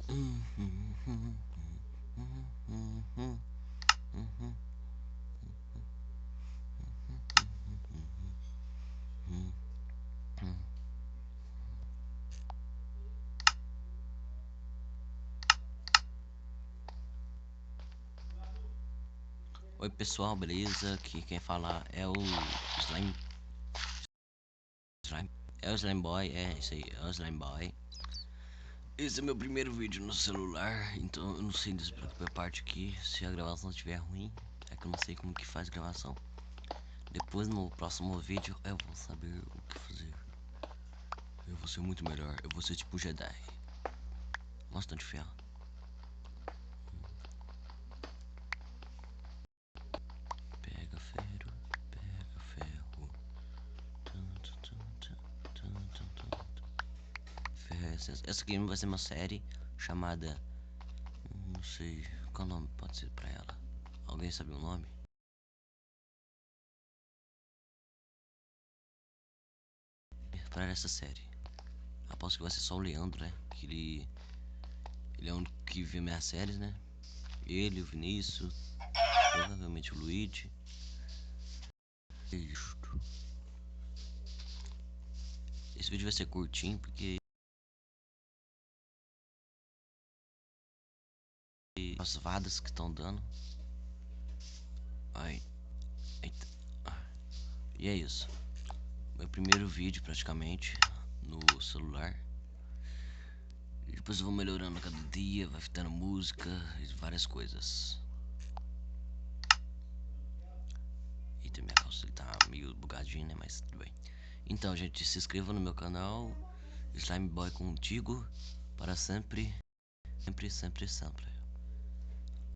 Oi pessoal, beleza? Aqui quem fala é o Slime. É o Slime Boy, é isso aí, é o Slime Boy. Esse é meu primeiro vídeo no celular, então eu não sei dessa parte aqui. Se a gravação estiver ruim, é que eu não sei como que faz gravação. Depois no próximo vídeo eu vou saber o que fazer. Eu vou ser muito melhor, eu vou ser tipo Jedi. Bastante ferro. Pega ferro, pega ferro. Essa aqui vai ser uma série chamada, não sei qual nome pode ser pra ela. Alguém sabe o nome? Para essa série. Aposto que vai ser só o Leandro, né? Que ele é um que vê minhas séries, né? Ele, o Vinícius, provavelmente o Luigi. Esse vídeo vai ser curtinho porque as vadas que estão dando. Ai, eita. E é isso. Meu primeiro vídeo praticamente no celular. E depois eu vou melhorando a cada dia, vai ficando música e várias coisas. Eita, minha calça tá meio bugadinha, né? Mas tudo bem. Então, gente, se inscreva no meu canal. Slime Boy contigo para sempre. Sempre, sempre, sempre.